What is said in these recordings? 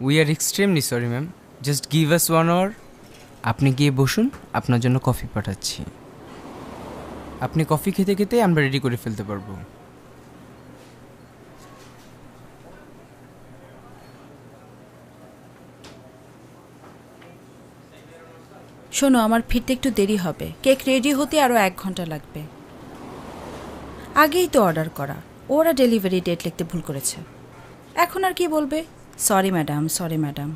We are extremely sorry ma'am, just give us 1 hour। আপনি গিয়ে বসুন, আপনার জন্য কফি পাঠাচ্ছি। আপনি কফি খেতে খেতে আমরা রেডি করে ফেলতে পারবো। শোনো, আমার ফিরতে একটু দেরি হবে। কেক রেডি হতে আরও 1 ঘন্টা লাগবে। আগেই তো অর্ডার করা, ওরা ডেলিভারি ডেট লিখতে ভুল করেছে। এখন আর কি বলবে? Sorry madam, sorry madam.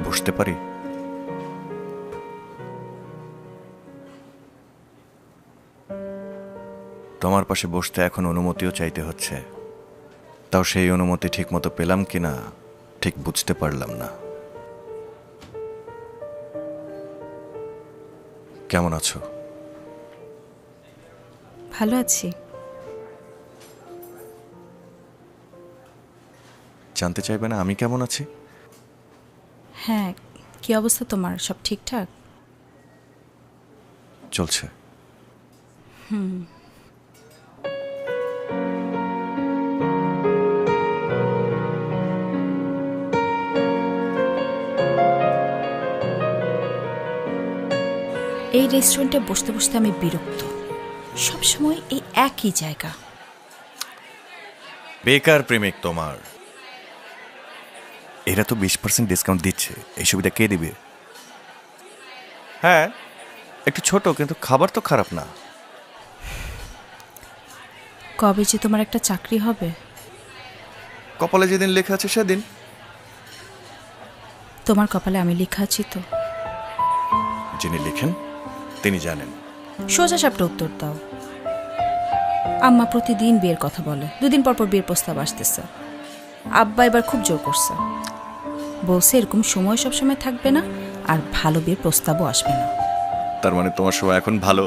বসতে পারি? তোমার পাশে বসতে এখন অনুমতিও চাইতে হচ্ছে, তাও সেই অনুমতি ঠিক মতো পেলাম কিনা ঠিক বুঝতে পারলাম না। কেমন আছো? ভালো আছি। জানতে চাইবে না আমি কেমন আছি? হ্যাঁ, কি অবস্থা তোমার? সব ঠিকঠাক? চলছে। এই রেস্টুরেন্টে বসতে বসতে আমি বিরক্ত। সবসময় এই একই জায়গা। বেকার প্রেমিক তোমার। এরা তো 20% ডিসকাউন্ট দিচ্ছে, এই সুবিধা কে দিবে? হ্যাঁ, একটু ছোট, কিন্তু খাবার তো খারাপ না। কবে যে তোমার একটা চাকরি হবে? কপালে যেদিন লেখা আছে সেদিন। তোমার কপালে আমি লেখা আছি তো? যিনি লিখেন তিনি জানেন। সোজা সাপটা উত্তর দাও। আম্মা প্রতিদিন বিয়ের কথা বলে, 2 দিন পর পর বিয়ের প্রস্তাব আসতেছে। আব্বা এবার খুব জোর করছে, বলছে এরকম সময় সবসময় থাকবে না, আর ভালো বিয়ের প্রস্তাবও আসবে না। তার মানে তোমার সময় এখন ভালো।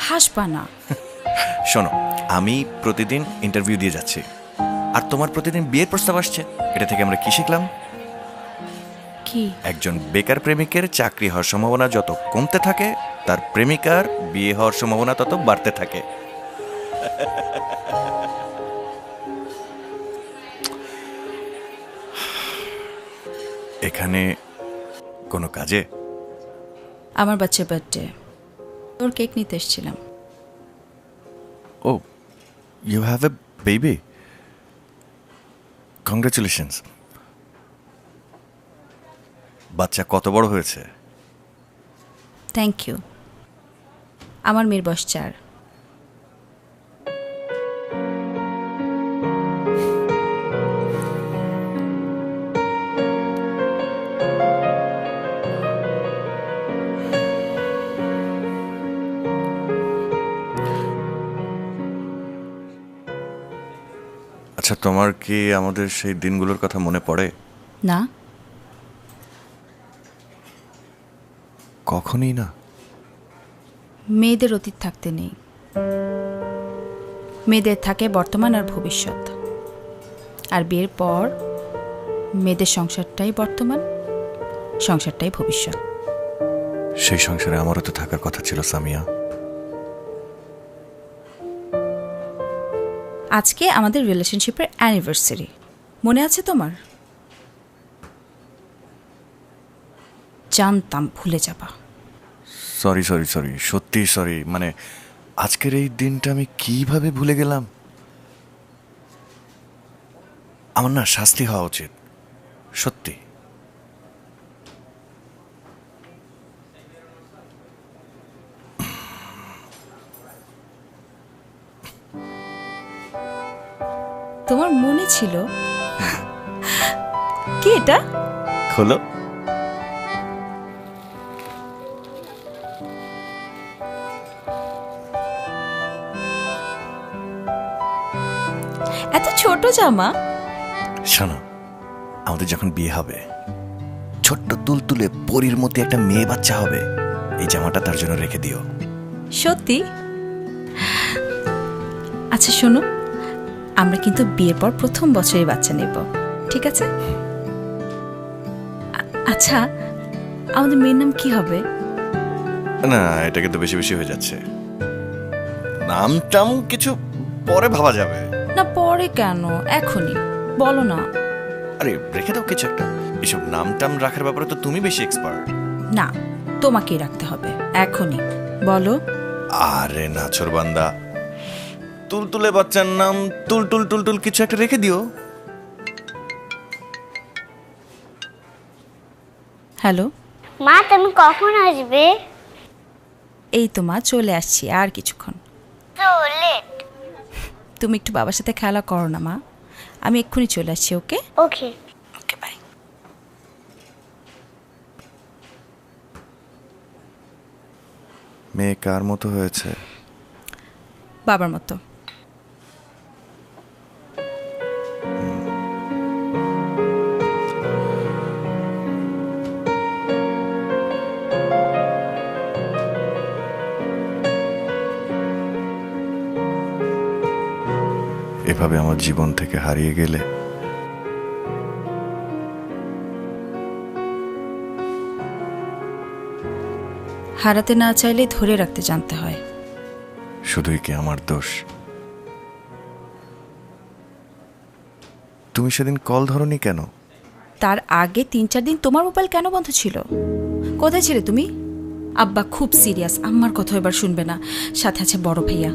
হাসবা না। শোনো, আমি প্রতিদিন ইন্টারভিউ দিয়ে যাচ্ছি, আর তোমার প্রতিদিন বিয়ের প্রস্তাব আসছে। এটা থেকে আমরা কি শিখলাম? কি? একজন বেকার প্রেমিকের চাকরি হওয়ার সম্ভাবনা যত কমতে থাকে, তার প্রেমিকার বিয়ে হওয়ার সম্ভাবনা তত বাড়তে থাকে। এখানে কোনো কাজে? আমার বাচ্চার বার্থডে, ওর কেক নিতে এসেছিলাম। Oh, you have a baby? Congratulations. বাচ্চা কত বড় হয়েছে? Thank you. আমার মেয়ের বয়স 4। আচ্ছা, তোমার কি আমাদের সেই দিনগুলোর কথা মনে পড়ে? না। কখনই না। মেয়েদের অতীত থাকতে নেই, মেয়েদের থাকে বর্তমান আর ভবিষ্যৎ। আর বিয়ের পর মেয়েদের সংসারটাই বর্তমান, সংসারটাই ভবিষ্যৎ। সেই সংসারে আমারও তো থাকার কথা ছিল সামিয়া। আজকে আমাদের রিলেশনশিপের অ্যানিভার্সারি, মনে আছে তোমার? জানতাম ভুলে যাবা। সরি সরি সরি, সত্যি সরি। মানে আজকের এই দিনটা আমি কিভাবে ভুলে গেলাম? আমার না শাস্তি হওয়া উচিত, সত্যি। তোমার মনে ছিল? কি এটা? খোলো। এত ছোট জামা? শোনো, আমাদের যখন বিয়ে হবে, ছোট্ট তুলতুলে পরীর মতো একটা মেয়ে বাচ্চা হবে। এই জামাটা তার জন্য রেখে দিও। সত্যি? আচ্ছা শোনো, আমরা কিন্তু বিয়ের পর প্রথম বছরই বাচ্চা নেব, ঠিক আছে? আচ্ছা, আমাদের মেয়ের নাম কি হবে? না, এটা কিন্তু বেশি বেশি হয়ে যাচ্ছে। নামটাম কিছু পরে ভাবা যাবে। না পরে কেন, এখনই বলো না। আরে রেখে দাও কিছু একটা। এসব নামটাম রাখার ব্যাপারে তো তুমি বেশি এক্সপার্ট। না, তোমাকেই রাখতে হবে, এখনই বলো। আরে নাছর বান্দা, তুলতুলে বাচ্চার নাম তুলতুল টুলটুল কিছু একটা রেখে দিও। হ্যালো মা, তুমি কখন আসবে? এই তো মা চলে আসছি, আর কিছুক্ষণ। তো লেট। তুমি একটু বাবার সাথে খেলা করো না মা, আমি এক্ষুনি চলে আসছি। Okay okay. Okay bye. মেয়ে কার মতো হয়েছে? বাবার মতো। এভাবে আমার জীবন থেকে হারিয়ে গেলে হারাতে না চাইলে ধরে রাখতে জানতে হয়। শুধুই কি আমার দোষ? তুমি সেদিন কল ধরনি কেন? তার আগে 3-4 দিন তোমার মোবাইল কেন বন্ধ ছিল? কোথায় ছিলে তুমি? আব্বা খুব সিরিয়াস, আম্মার কথা এবার শুনবে না। সাথে আছে বড় ভাইয়া,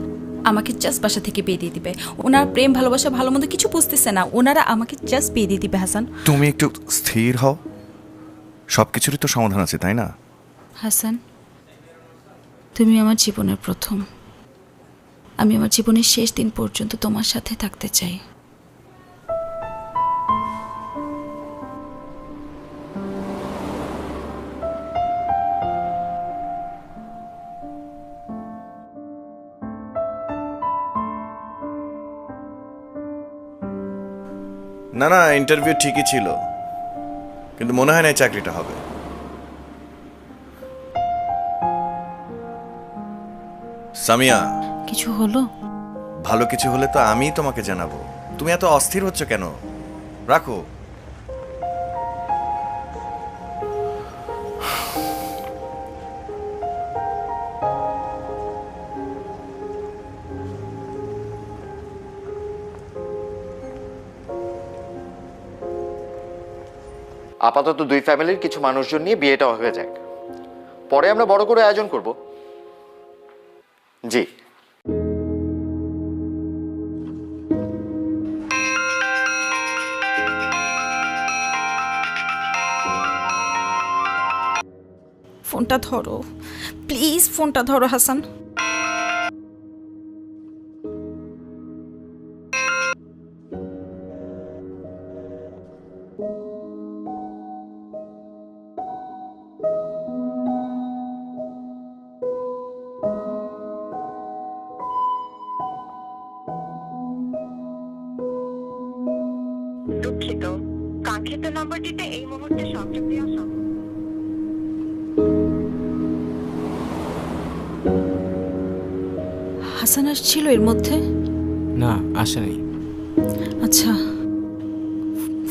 আমাকে জাস্ট বাসা থেকে বিয়ে দিয়ে দিবে। ওনার প্রেম ভালোবাসা ভালো মন্দ কিছু বুঝতেছে না, ওনারা আমাকে জাস্ট বিয়ে দিয়ে দিবে। হাসান, তুমি একটু স্থির হও। সবকিছুরই তো সমাধান আছে, তাই না? হাসান, তুমি আমার জীবনের প্রথম। আমি আমার জীবনের শেষ দিন পর্যন্ত তোমার সাথে থাকতে চাই। না না, ইন্টারভিউ ঠিকই ছিল, কিন্তু মনে হয় না এই চাকরিটা হবে। সামিয়া, কিছু হলো? ভালো কিছু হলে তো আমিই তোমাকে জানাবো। তুমি এত অস্থির হচ্ছ কেন? রাখো। আপাতত দুই ফ্যামিলির কিছু মানুষজন নিয়ে বিয়েটা হয়ে যাক, পরে আমরা বড় করে আয়োজন করব। জি। ফোনটা ধরো প্লিজ, ফোনটা ধরো হাসান। দুঃখিত, কাঙ্ক্ষিত নম্বরটিতে এই মুহূর্তে সংযোগ দেওয়া সম্ভব। হাসান আসছিল এর মধ্যে? না, আসে নেই। আচ্ছা,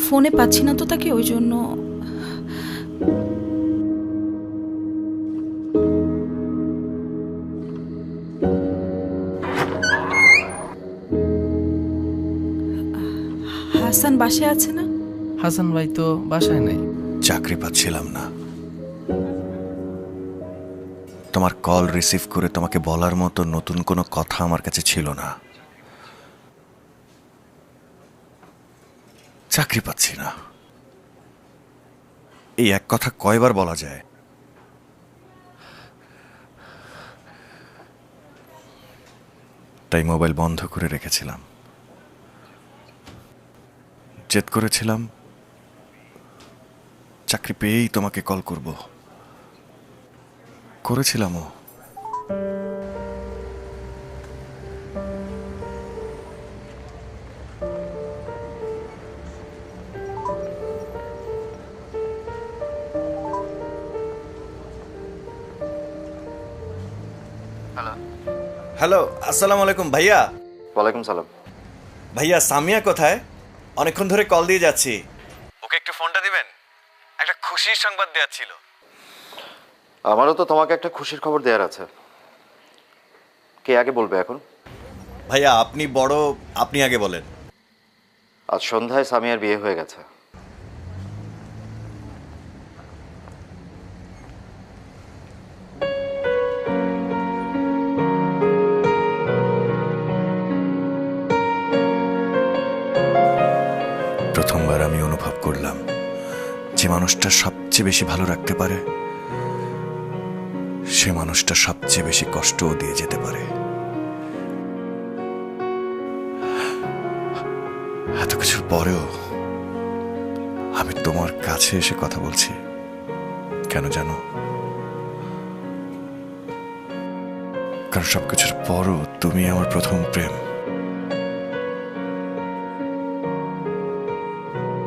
ফোনে পাচ্ছি না তো তাকে, ওই জন্য। হাসান বাসায় আছে না? হাসান ভাই তো বাসায় নাই। চাকরি পাচ্ছিলাম না। তোমার কল রিসিভ করে তোমাকে বলার মতো নতুন কোনো কথা আমার কাছে ছিল না। চাকরি পাচ্ছি না, এই এক কথা কয়বার বলা যায়? তাই মোবাইল বন্ধ করে রেখেছিলাম। জেদ করেছিলাম চাকরি পেয়েই তোমাকে কল করব, করেছিলামও। হ্যালো, আসসালামু আলাইকুম ভাইয়া। ওয়ালাইকুম সালাম। ভাইয়া সামিয়া কোথায়? অনেকক্ষণ ধরে কল দিয়ে যাচ্ছি, ওকে একটু ফোনটা দিবেন, একটা খুশির সংবাদ দেওয়ার ছিল। আমারও তো তোমাকে একটা খুশির খবর দেওয়ার আছে। কে আগে বলবে এখন? ভাইয়া আপনি বড়, আপনি আগে বলেন। আজ সন্ধ্যায় সামিয়ার বিয়ে হয়ে গেছে। প্রথমবার আমি অনুভব করলাম যে মানুষটা সবচেয়ে বেশি ভালো রাখতে পারে সে মানুষটা সবচেয়ে বেশি কষ্টও দিয়ে যেতে পারে। এত কিছুর পরেও আমি তোমার কাছে এসে কথা বলছি, কেন জানো? কারণ সবকিছুর পরও তুমি আমার প্রথম প্রেম।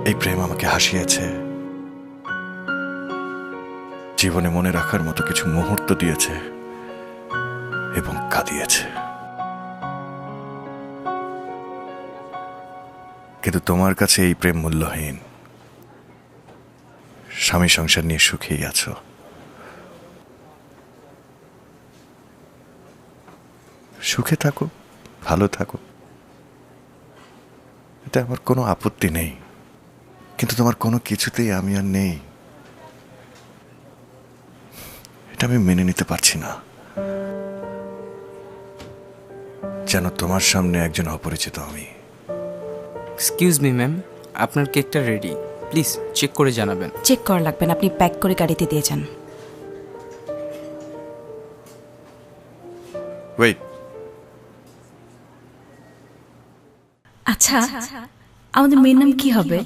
এই প্রেম আমাকে হাসিয়েছে, জীবনে মনে রাখার মতো কিছু মুহূর্ত দিয়েছে এবং কাঁদিয়েছে। কিন্তু তোমার কাছে এই প্রেম মূল্যহীন। স্বামী সংসার নিয়ে সুখেই আছো। সুখে থাকো, ভালো থাকো, এটা আমার কোনো আপত্তি নেই। কিন্তু তোমার কোনো কিছুতেই আমি আর নেই, এটা আমি মেনে নিতে পারছি না। যেন তোমার সামনে একজন অপরিচিত আমি। এক্সকিউজ মি ম্যাম, আপনার কেকটা রেডি, প্লিজ চেক করে জানাবেন। চেক করা লাগবে না, আপনি প্যাক করে গাড়িতে দিয়ে যান। ওয়েট, আচ্ছা, আমাদের মেয়ের নাম কি হবে?